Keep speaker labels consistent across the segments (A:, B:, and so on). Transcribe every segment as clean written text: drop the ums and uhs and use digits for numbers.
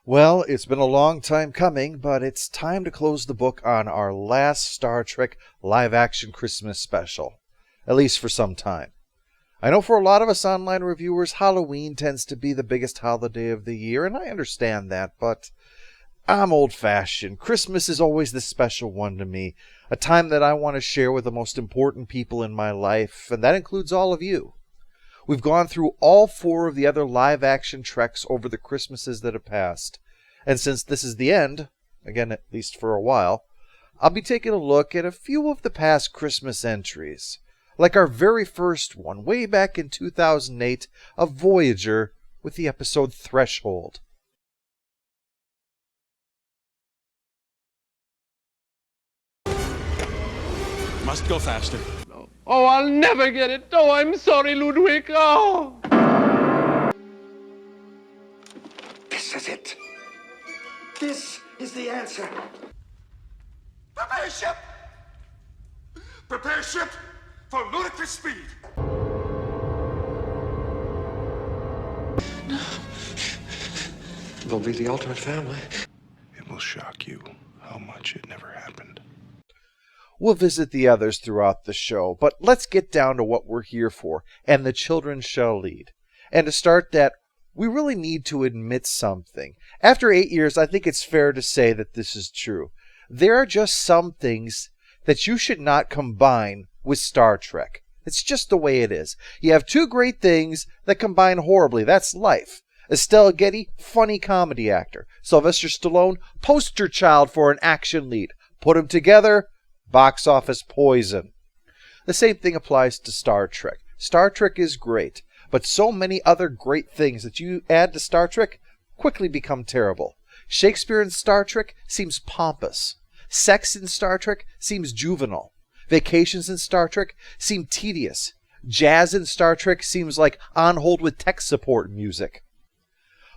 A: Well, it's been a long time coming, but it's time to close the book on our last Star Trek live-action Christmas special, at least for some time. I know for a lot of us online reviewers, Halloween tends to be the biggest holiday of the year, and I understand that, but I'm old-fashioned. Christmas is always the special one to me, a time that I want to share with the most important people in my life, and that includes all of you. We've gone through all 4 of the other live-action Treks over the Christmases that have passed. And since this is the end, again at least for a while, I'll be taking a look at a few of the past Christmas entries. Like our very first one, way back in 2008, of Voyager, with the episode Threshold.
B: Must go faster.
C: Oh, I'll never get it. Oh, I'm sorry, Ludwig. Oh.
D: This is it. This is the answer. Prepare ship! Prepare ship for ludicrous speed.
E: We'll be the ultimate family.
F: It will shock you how much it never happened.
A: We'll visit the others throughout the show, but let's get down to what we're here for, and the children shall lead. And to start that, we really need to admit something. After 8 years, I think it's fair to say that this is true. There are just some things that you should not combine with Star Trek. It's just the way it is. You have 2 great things that combine horribly. That's life. Estelle Getty, funny comedy actor. Sylvester Stallone, poster child for an action lead. Put them together, box office poison. The same thing applies to Star Trek. Star Trek is great, but so many other great things that you add to Star Trek quickly become terrible. Shakespeare in Star Trek seems pompous. Sex in Star Trek seems juvenile. Vacations in Star Trek seem tedious. Jazz in Star Trek seems like on hold with tech support music.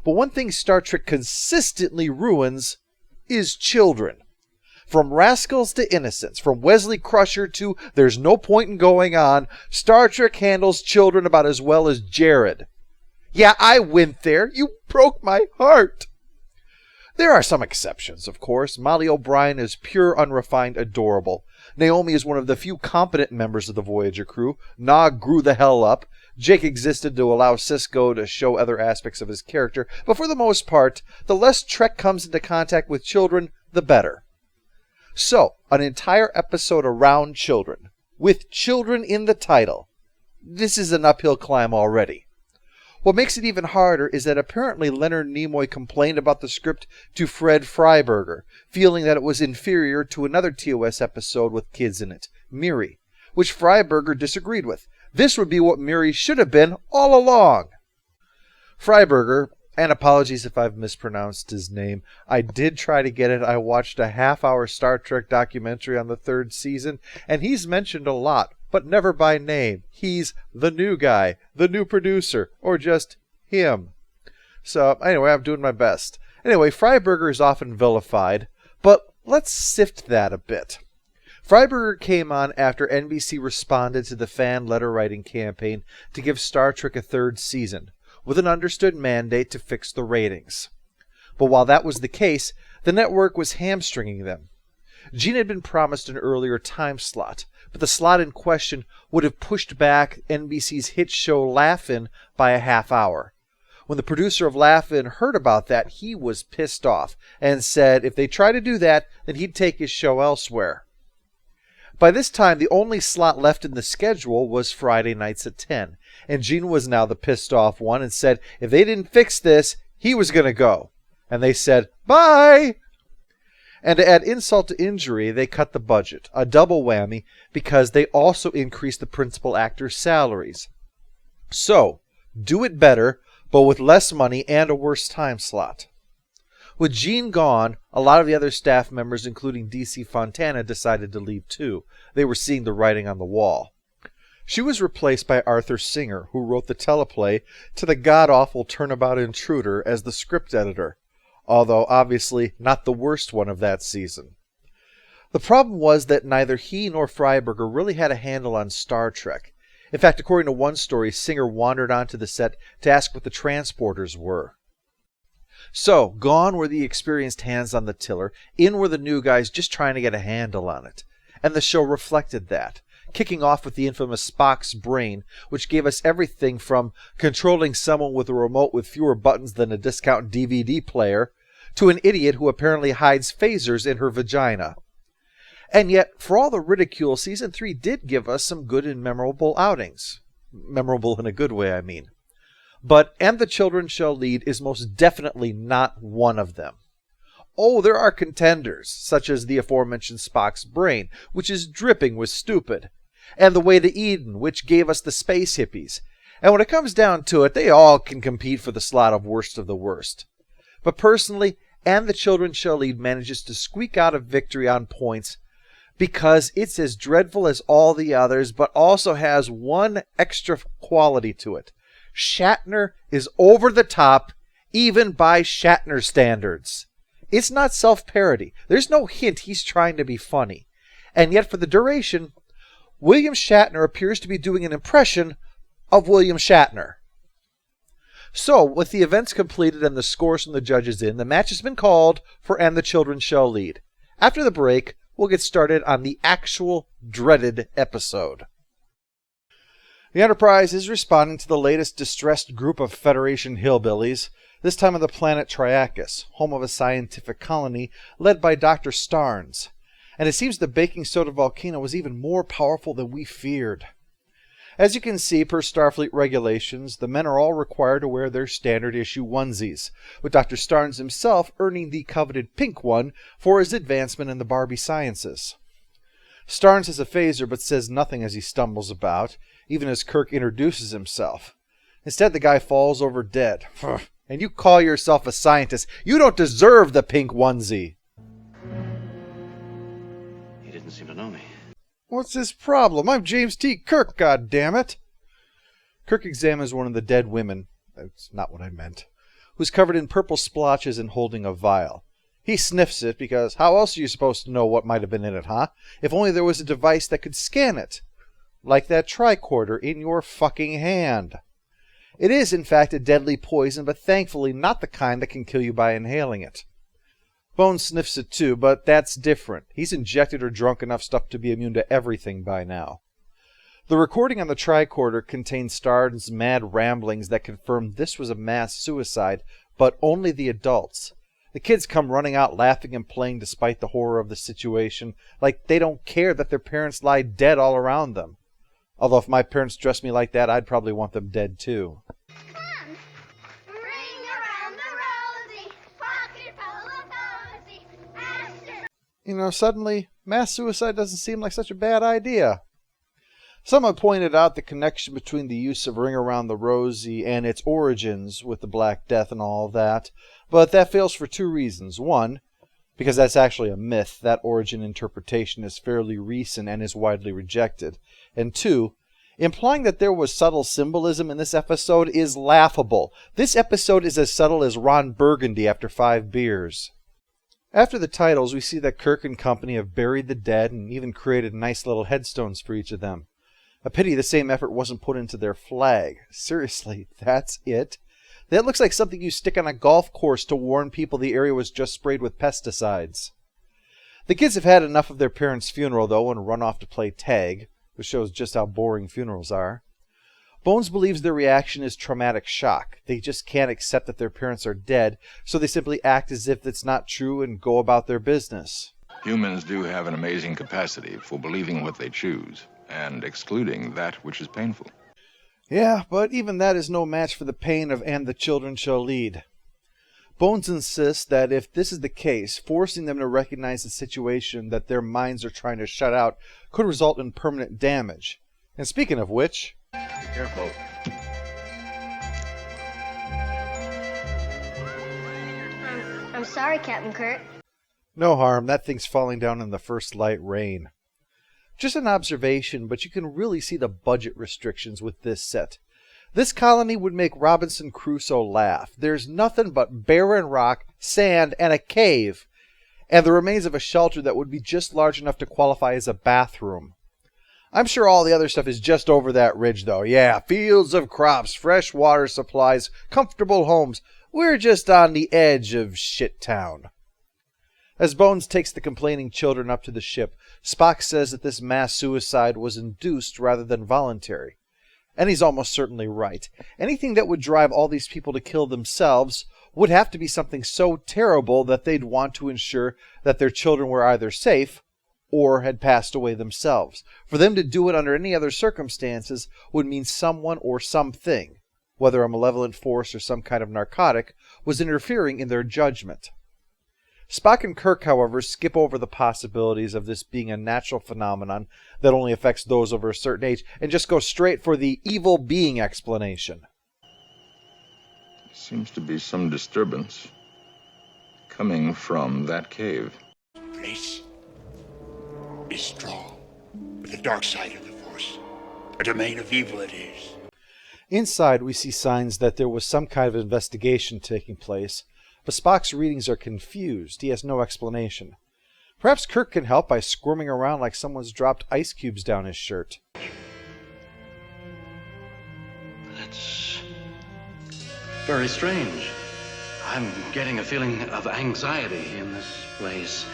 A: But one thing Star Trek consistently ruins is children. From Rascals to Innocence, from Wesley Crusher to There's No Point in Going On, Star Trek handles children about as well as Jared. Yeah, I went there. You broke my heart. There are some exceptions, of course. Molly O'Brien is pure, unrefined, adorable. Naomi is one of the few competent members of the Voyager crew. Nog grew the hell up. Jake existed to allow Sisko to show other aspects of his character, but for the most part, the less Trek comes into contact with children, the better. So, an entire episode around children, with children in the title. This is an uphill climb already. What makes it even harder is that apparently Leonard Nimoy complained about the script to Fred Freiberger, feeling that it was inferior to another TOS episode with kids in it, Miri, which Freiberger disagreed with. This would be what Miri should have been all along. Freiberger, and apologies if I've mispronounced his name, I did try to get it. I watched a half-hour Star Trek documentary on the 3rd season, and he's mentioned a lot, but never by name. He's the new guy, the new producer, or just him. So, anyway, I'm doing my best. Anyway, Freiberger is often vilified, but let's sift that a bit. Freiberger came on after NBC responded to the fan letter-writing campaign to give Star Trek a 3rd season, with an understood mandate to fix the ratings. But while that was the case, the network was hamstringing them. Gene had been promised an earlier time slot, but the slot in question would have pushed back NBC's hit show Laugh-In by a half hour. When the producer of Laugh-In heard about that, he was pissed off and said if they try to do that, then he'd take his show elsewhere. By this time, the only slot left in the schedule was Friday nights at 10, and Gene was now the pissed off one and said if they didn't fix this, he was going to go. And they said, bye! And to add insult to injury, they cut the budget, a double whammy, because they also increased the principal actors' salaries. So, do it better, but with less money and a worse time slot. With Gene gone, a lot of the other staff members, including DC Fontana, decided to leave too. They were seeing the writing on the wall. She was replaced by Arthur Singer, who wrote the teleplay to the god-awful Turnabout Intruder as the script editor, although obviously not the worst one of that season. The problem was that neither he nor Freiberger really had a handle on Star Trek. In fact, according to one story, Singer wandered onto the set to ask what the transporters were. So, gone were the experienced hands on the tiller, in were the new guys just trying to get a handle on it. And the show reflected that, kicking off with the infamous Spock's brain, which gave us everything from controlling someone with a remote with fewer buttons than a discount DVD player, to an idiot who apparently hides phasers in her vagina. And yet, for all the ridicule, Season 3 did give us some good and memorable outings. Memorable in a good way, I mean. But And the Children Shall Lead is most definitely not one of them. Oh, there are contenders, such as the aforementioned Spock's brain, which is dripping with stupid, and The Way to Eden, which gave us the space hippies. And when it comes down to it, they all can compete for the slot of worst of the worst. But personally, And the Children Shall Lead manages to squeak out a victory on points because it's as dreadful as all the others, but also has one extra quality to it. Shatner is over the top, even by Shatner standards. It's not self-parody. There's no hint he's trying to be funny. And yet for the duration, William Shatner appears to be doing an impression of William Shatner. So, with the events completed and the scores from the judges in, the match has been called for And the Children Shall Lead. After the break, we'll get started on the actual dreaded episode. The Enterprise is responding to the latest distressed group of Federation hillbillies, this time on the planet Triacus, home of a scientific colony led by Dr. Starnes. And it seems the baking soda volcano was even more powerful than we feared. As you can see, per Starfleet regulations, the men are all required to wear their standard issue onesies, with Dr. Starnes himself earning the coveted pink one for his advancement in the Barbie sciences. Starnes has a phaser but says nothing as he stumbles about, even as Kirk introduces himself. Instead, the guy falls over dead. And you call yourself a scientist. You don't deserve the pink onesie.
E: He didn't seem to know me.
A: What's his problem? I'm James T. Kirk, goddammit. Kirk examines one of the dead women. That's not what I meant. Who's covered in purple splotches and holding a vial. He sniffs it because how else are you supposed to know what might have been in it, huh? If only there was a device that could scan it. Like that tricorder in your fucking hand. It is, in fact, a deadly poison, but thankfully not the kind that can kill you by inhaling it. Bones sniffs it too, but that's different. He's injected or drunk enough stuff to be immune to everything by now. The recording on the tricorder contains Starnes' mad ramblings that confirm this was a mass suicide, but only the adults. The kids come running out laughing and playing despite the horror of the situation, like they don't care that their parents lie dead all around them. Although if my parents dressed me like that, I'd probably want them dead too.
G: Come, ring around the rosy, pocket full of posy, Asher.
A: You know, suddenly, mass suicide doesn't seem like such a bad idea. Someone pointed out the connection between the use of Ring Around the Rosie and its origins with the Black Death and all that, but that fails for two reasons. One, because that's actually a myth. That origin interpretation is fairly recent and is widely rejected. And two, implying that there was subtle symbolism in this episode is laughable. This episode is as subtle as Ron Burgundy after 5 beers. After the titles, we see that Kirk and company have buried the dead and even created nice little headstones for each of them. A pity the same effort wasn't put into their flag. Seriously, that's it? That looks like something you stick on a golf course to warn people the area was just sprayed with pesticides. The kids have had enough of their parents' funeral, though, and run off to play tag, which shows just how boring funerals are. Bones believes their reaction is traumatic shock. They just can't accept that their parents are dead, so they simply act as if it's not true and go about their business.
H: Humans do have an amazing capacity for believing what they choose and excluding that which is painful.
A: Yeah, but even that is no match for the pain of And the Children Shall Lead. Bones insists that if this is the case, forcing them to recognize the situation that their minds are trying to shut out could result in permanent damage. And speaking of which...
E: Be careful.
G: I'm sorry, Captain Kirk.
A: No harm, that thing's falling down in the first light rain. Just an observation, but you can really see the budget restrictions with this set. This colony would make Robinson Crusoe laugh. There's nothing but barren rock, sand, and a cave, and the remains of a shelter that would be just large enough to qualify as a bathroom. I'm sure all the other stuff is just over that ridge, though. Yeah, fields of crops, fresh water supplies, comfortable homes, We're just on the edge of shit town. As Bones takes the complaining children up to the ship, Spock says that this mass suicide was induced rather than voluntary. And he's almost certainly right. Anything that would drive all these people to kill themselves would have to be something so terrible that they'd want to ensure that their children were either safe or had passed away themselves. For them to do it under any other circumstances would mean someone or something, whether a malevolent force or some kind of narcotic, was interfering in their judgment. Spock and Kirk, however, skip over the possibilities of this being a natural phenomenon that only affects those over a certain age and just go straight for the evil being explanation.
H: There seems to be some disturbance coming from that cave.
D: Place is strong with the dark side of the Force. A domain of evil it is.
A: Inside, we see signs that there was some kind of investigation taking place, but Spock's readings are confused. He has no explanation. Perhaps Kirk can help by squirming around like someone's dropped ice cubes down his shirt.
E: That's very strange. I'm getting a feeling of anxiety in this place.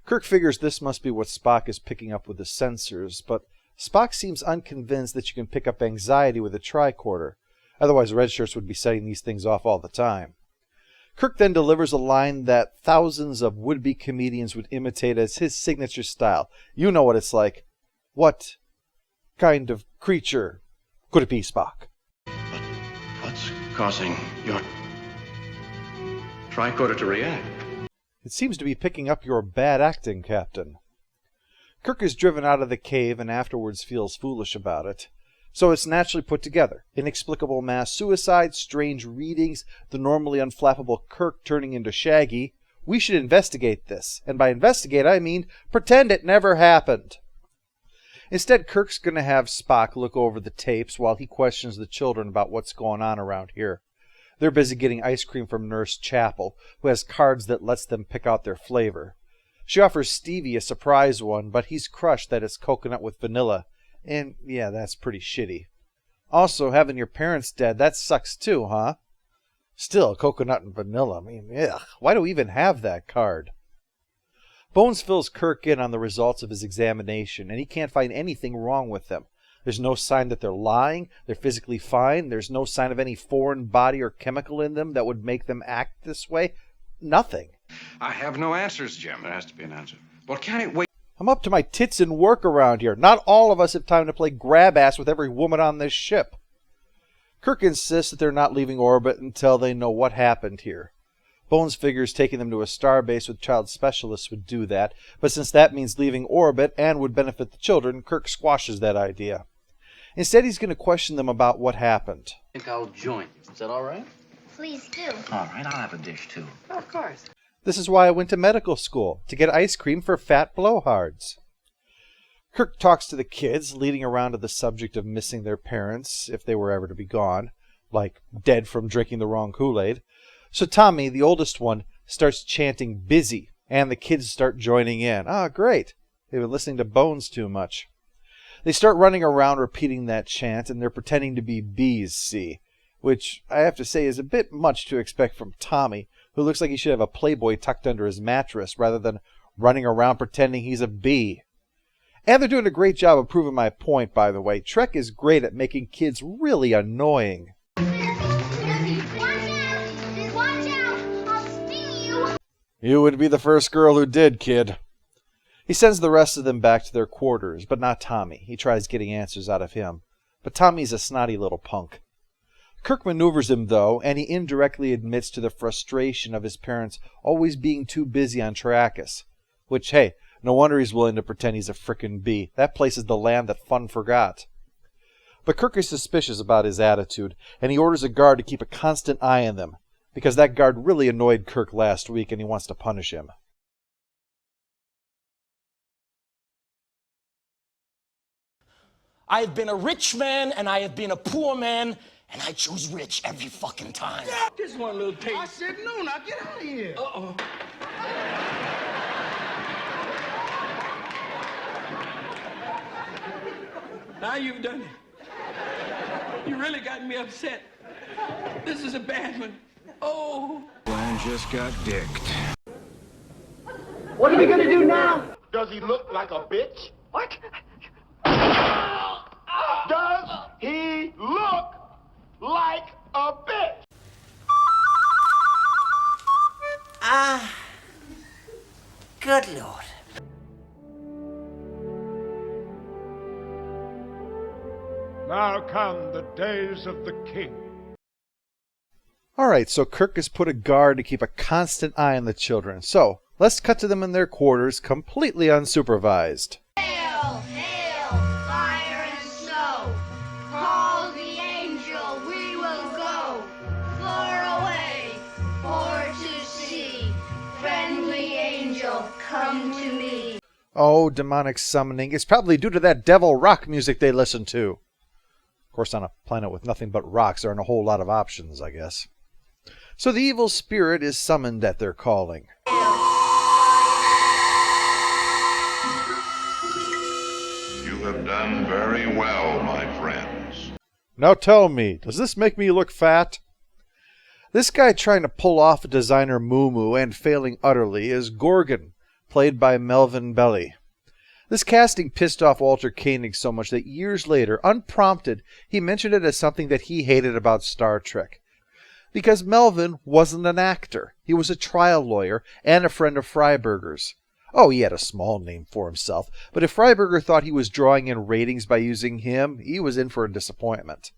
A: Kirk figures this must be what Spock is picking up with the sensors, but Spock seems unconvinced that you can pick up anxiety with a tricorder. Otherwise, red shirts would be setting these things off all the time. Kirk then delivers a line that thousands of would-be comedians would imitate as his signature style. You know what it's like. What kind of creature could it be, Spock?
E: But what's causing your tricorder to react?
A: It seems to be picking up your bad acting, Captain. Kirk is driven out of the cave and afterwards feels foolish about it. So it's naturally put together. Inexplicable mass suicide, strange readings, the normally unflappable Kirk turning into Shaggy. We should investigate this. And by investigate, I mean pretend it never happened. Instead, Kirk's going to have Spock look over the tapes while he questions the children about what's going on around here. They're busy getting ice cream from Nurse Chapel, who has cards that lets them pick out their flavor. She offers Stevie a surprise one, but he's crushed that it's coconut with vanilla. And yeah, that's pretty shitty. Also, having your parents dead, that sucks too, huh? Still, coconut and vanilla, I mean, ugh, why do we even have that card? Bones fills Kirk in on the results of his examination, and he can't find anything wrong with them. There's no sign that they're lying, they're physically fine, there's no sign of any foreign body or chemical in them that would make them act this way. Nothing.
I: I have no answers, Jim. There has to be an answer. Well, can it wait?
A: I'm up to my tits in work around here. Not all of us have time to play grab-ass with every woman on this ship. Kirk insists that they're not leaving orbit until they know what happened here. Bones figures taking them to a starbase with child specialists would do that, but since that means leaving orbit and would benefit the children, Kirk squashes that idea. Instead, he's going to question them about what happened.
E: I think I'll join you. Is that all right?
G: Please do.
E: All right, I'll have a dish, too.
J: Of course.
A: This is why I went to medical school, to get ice cream for fat blowhards. Kirk talks to the kids, leading around to the subject of missing their parents, if they were ever to be gone, like dead from drinking the wrong Kool-Aid. So Tommy, the oldest one, starts chanting busy, and the kids start joining in. Ah, great. They've been listening to Bones too much. They start running around repeating that chant, and they're pretending to be bees, see, which I have to say is a bit much to expect from Tommy, who looks like he should have a Playboy tucked under his mattress rather than running around pretending he's a bee. And they're doing a great job of proving my point, by the way. Trek is great at making kids really annoying.
G: Watch out! I'll sting you!
A: You would be the first girl who did, kid. He sends the rest of them back to their quarters, but not Tommy. He tries getting answers out of him. But Tommy's a snotty little punk. Kirk maneuvers him, though, and he indirectly admits to the frustration of his parents always being too busy on Trakus. Which, hey, no wonder he's willing to pretend he's a frickin' bee. That place is the land that fun forgot. But Kirk is suspicious about his attitude, and he orders a guard to keep a constant eye on them, because that guard really annoyed Kirk last week and he wants to punish him.
K: I have been a rich man and I have been a poor man, and I choose rich every fucking time.
C: Yeah, just one little taste. I said no, now get out of here. Uh-oh. Now you've done it. You really got me upset. This is a bad one.
F: Glenn just got dicked.
C: What are we gonna do now?
D: Does he look like a bitch?
C: What?
D: Does he look like a bitch?
K: Good Lord.
C: Now come the days of the king.
A: Alright, so Kirk has put a guard to keep a constant eye on the children. So, let's cut to them in their quarters, completely unsupervised.
G: Hail, hail, fire and snow. Call the angel, we will go. Far away, for to see. Friendly angel, come to me.
A: Oh, demonic summoning. It's probably due to that devil rock music they listen to. Of course, on a planet with nothing but rocks, there aren't a whole lot of options, I guess. So the evil spirit is summoned at their calling.
H: You have done very well, my friends.
A: Now tell me, does this make me look fat? This guy trying to pull off a designer moo-moo and failing utterly is Gorgon, played by Melvin Belli. This casting pissed off Walter Koenig so much that years later, unprompted, he mentioned it as something that he hated about Star Trek. Because Melvin wasn't an actor. He was a trial lawyer and a friend of Freiberger's. Oh, he had a small name for himself, but if Freiberger thought he was drawing in ratings by using him, he was in for a disappointment.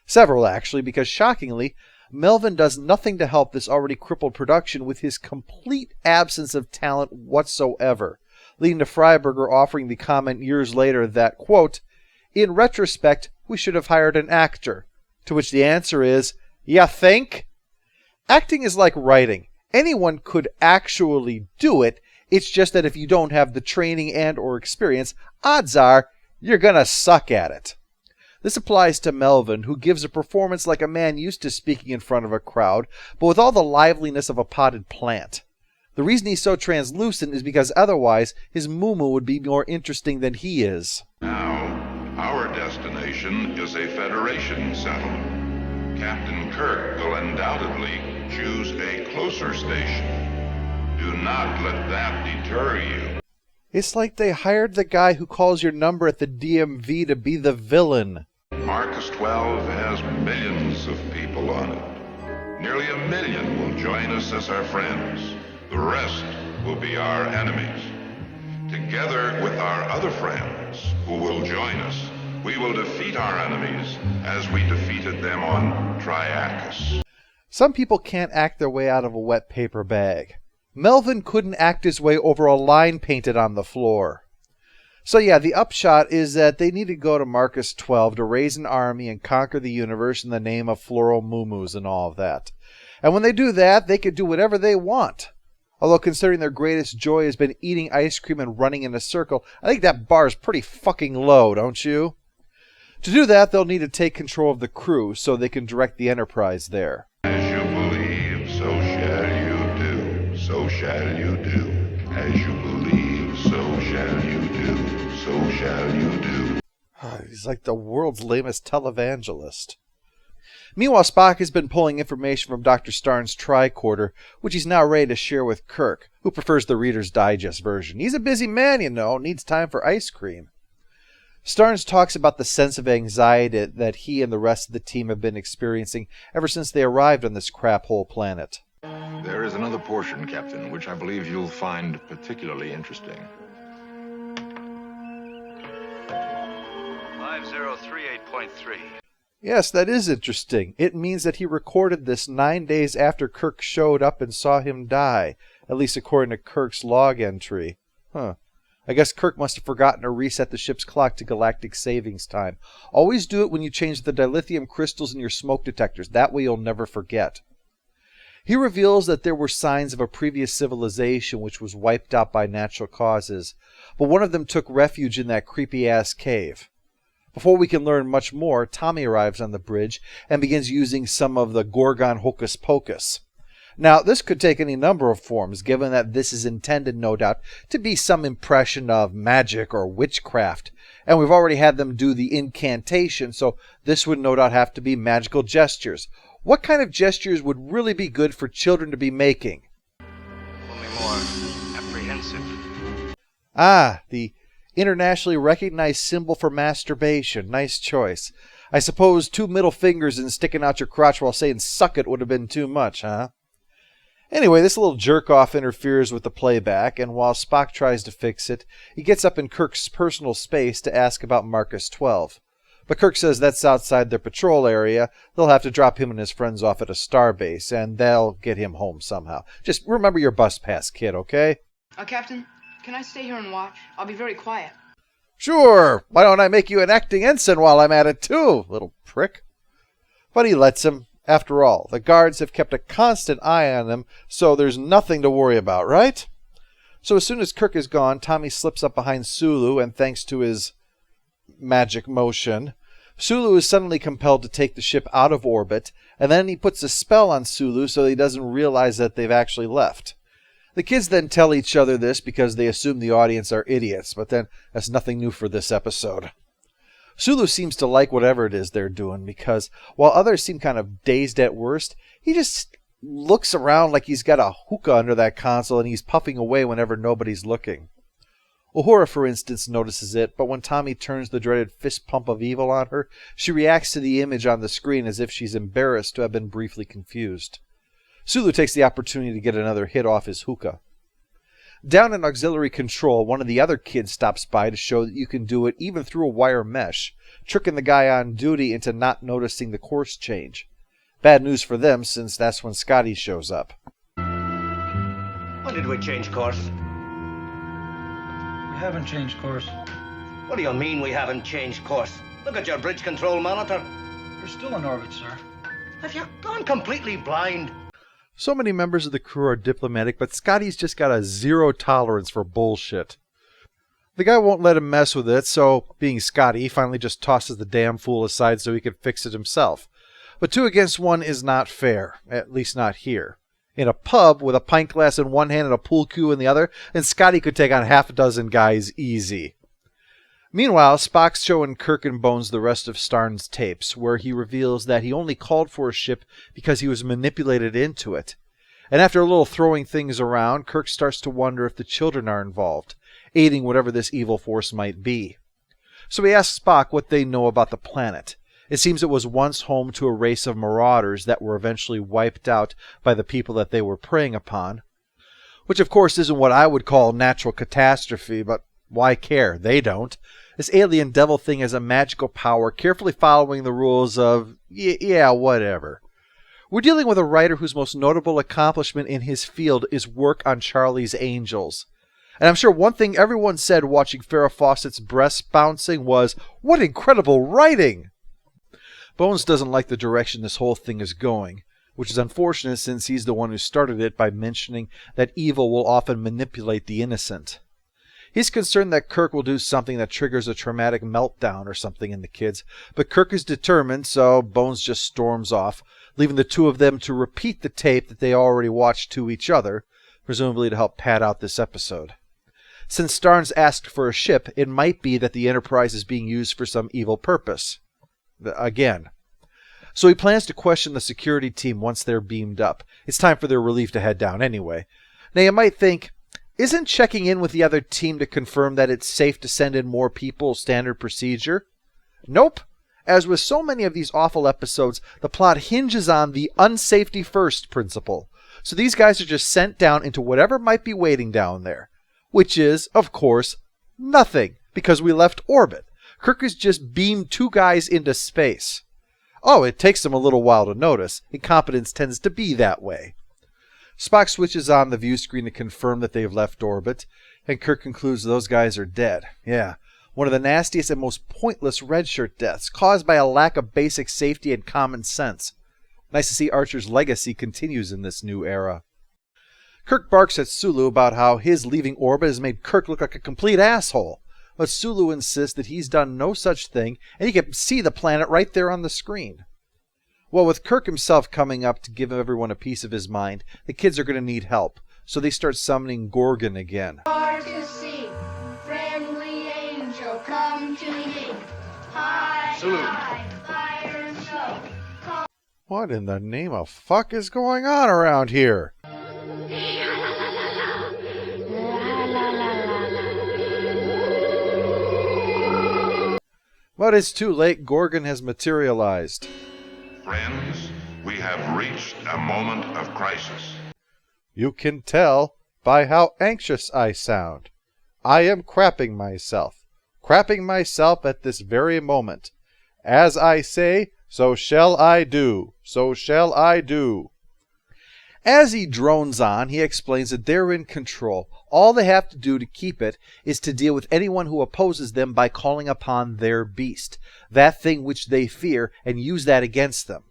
A: Several, actually, because shockingly, Melvin does nothing to help this already crippled production with his complete absence of talent whatsoever, leading to Freiberger offering the comment years later that, quote, "In retrospect, we should have hired an actor," to which the answer is, "Ya think?" Acting is like writing. Anyone could actually do it, it's just that if you don't have the training and or experience, odds are you're gonna suck at it. This applies to Melvin, who gives a performance like a man used to speaking in front of a crowd, but with all the liveliness of a potted plant. The reason he's so translucent is because otherwise his moo-moo would be more interesting than he is.
H: Now, our destination is a Federation settlement. Captain Kirk will undoubtedly choose a closer station. Do not let that deter you.
A: It's like they hired the guy who calls your number at the DMV to be the villain.
H: Marcus 12 has millions of people on it. Nearly 1 million will join us as our friends. The rest will be our enemies. Together with our other friends who will join us, we will defeat our enemies as we defeated them on Triacus.
A: Some people can't act their way out of a wet paper bag. Melvin couldn't act his way over a line painted on the floor. So yeah, the upshot is that they need to go to Marcus 12 to raise an army and conquer the universe in the name of floral moo-moos and all of that. And when they do that, they can do whatever they want. Although considering their greatest joy has been eating ice cream and running in a circle, I think that bar is pretty fucking low, don't you? To do that, they'll need to take control of the crew so they can direct the Enterprise there.
H: As you believe, so shall you do. So shall you do. As you believe, so shall you do. So shall you do.
A: He's like the world's lamest televangelist. Meanwhile, Spock has been pulling information from Dr. Starnes' tricorder, which he's now ready to share with Kirk, who prefers the Reader's Digest version. He's a busy man, you know, needs time for ice cream. Starnes talks about the sense of anxiety that he and the rest of the team have been experiencing ever since they arrived on this crap-hole planet.
H: There is another portion, Captain, which I believe you'll find particularly interesting.
E: 5038.3.
A: Yes, that is interesting. It means that he recorded this 9 days after Kirk showed up and saw him die, at least according to Kirk's log entry. I guess Kirk must have forgotten to reset the ship's clock to galactic savings time. Always do it when you change the dilithium crystals in your smoke detectors. That way you'll never forget. He reveals that there were signs of a previous civilization which was wiped out by natural causes, but one of them took refuge in that creepy-ass cave. Before we can learn much more, Tommy arrives on the bridge and begins using some of the Gorgon hocus pocus. Now, this could take any number of forms, given that this is intended, no doubt, to be some impression of magic or witchcraft. And we've already had them do the incantation, so this would no doubt have to be magical gestures. What kind of gestures would really be good for children to be making?
E: Only more apprehensive.
A: Ah, the internationally recognized symbol for masturbation. Nice choice. I suppose 2 middle fingers and sticking out your crotch while saying suck it would have been too much, huh? Anyway, this little jerk-off interferes with the playback, and while Spock tries to fix it, he gets up in Kirk's personal space to ask about Marcus 12. But Kirk says that's outside their patrol area. They'll have to drop him and his friends off at a starbase, and they'll get him home somehow. Just remember your bus pass, kid, okay?
J: Captain, can I stay here and watch? I'll be very quiet.
A: Sure, why don't I make you an acting ensign while I'm at it too, little prick? But he lets him. After all, the guards have kept a constant eye on him, so there's nothing to worry about, right? So as soon as Kirk is gone, Tommy slips up behind Sulu, and thanks to his magic motion, Sulu is suddenly compelled to take the ship out of orbit, and then he puts a spell on Sulu so he doesn't realize that they've actually left. The kids then tell each other this because they assume the audience are idiots, but then that's nothing new for this episode. Sulu seems to like whatever it is they're doing because while others seem kind of dazed at worst, he just looks around like he's got a hookah under that console and he's puffing away whenever nobody's looking. Uhura, for instance, notices it, but when Tommy turns the dreaded fist pump of evil on her, she reacts to the image on the screen as if she's embarrassed to have been briefly confused. Sulu takes the opportunity to get another hit off his hookah. Down in auxiliary control, one of the other kids stops by to show that you can do it even through a wire mesh, tricking the guy on duty into not noticing the course change. Bad news for them, since that's when Scotty shows up.
E: When did we change course?
L: We haven't changed course.
E: What do you mean we haven't changed course? Look at your bridge control monitor.
L: We're still in orbit, sir.
E: Have you gone completely blind?
A: So many members of the crew are diplomatic, but Scotty's just got a zero tolerance for bullshit. The guy won't let him mess with it, so, being Scotty, he finally just tosses the damn fool aside so he can fix it himself. But 2 against 1 is not fair, at least not here. In a pub, with a pint glass in one hand and a pool cue in the other, then Scotty could take on half a dozen guys easy. Meanwhile, Spock's showing Kirk and Bones the rest of Starn's tapes, where he reveals that he only called for a ship because he was manipulated into it. And after a little throwing things around, Kirk starts to wonder if the children are involved, aiding whatever this evil force might be. So he asks Spock what they know about the planet. It seems it was once home to a race of marauders that were eventually wiped out by the people that they were preying upon. Which of course isn't what I would call natural catastrophe, but why care? They don't. This alien devil thing has a magical power, carefully following the rules of, yeah, whatever. We're dealing with a writer whose most notable accomplishment in his field is work on Charlie's Angels. And I'm sure one thing everyone said watching Farrah Fawcett's breasts bouncing was, what incredible writing! Bones doesn't like the direction this whole thing is going, which is unfortunate since he's the one who started it by mentioning that evil will often manipulate the innocent. He's concerned that Kirk will do something that triggers a traumatic meltdown or something in the kids, but Kirk is determined, so Bones just storms off, leaving the 2 of them to repeat the tape that they already watched to each other, presumably to help pad out this episode. Since Starnes asked for a ship, it might be that the Enterprise is being used for some evil purpose. Again. So he plans to question the security team once they're beamed up. It's time for their relief to head down anyway. Now you might think, isn't checking in with the other team to confirm that it's safe to send in more people standard procedure? Nope. As with so many of these awful episodes, the plot hinges on the unsafety first principle. So these guys are just sent down into whatever might be waiting down there. Which is, of course, nothing, because we left orbit. Kirk has just beamed 2 guys into space. Oh, it takes them a little while to notice. Incompetence tends to be that way. Spock switches on the view screen to confirm that they've left orbit, and Kirk concludes those guys are dead. Yeah, one of the nastiest and most pointless redshirt deaths, caused by a lack of basic safety and common sense. Nice to see Archer's legacy continues in this new era. Kirk barks at Sulu about how his leaving orbit has made Kirk look like a complete asshole, but Sulu insists that he's done no such thing, and he can see the planet right there on the screen. Well, with Kirk himself coming up to give everyone a piece of his mind, the kids are going to need help, so they start summoning Gorgon again.
G: Far to sea, friendly angel, come to me. High,
I: Sulu.
G: high, fire and snow.
A: What in the name of fuck is going on around here? But it's too late. Gorgon has materialized.
H: Friends, we have reached a moment of crisis.
A: You can tell by how anxious I sound. I am crapping myself at this very moment. As I say, so shall I do, so shall I do. As he drones on, he explains that they're in control. All they have to do to keep it is to deal with anyone who opposes them by calling upon their beast, that thing which they fear, and use that against them.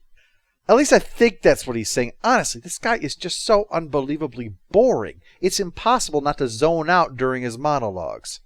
A: At least I think that's what he's saying. Honestly, this guy is just so unbelievably boring. It's impossible not to zone out during his monologues.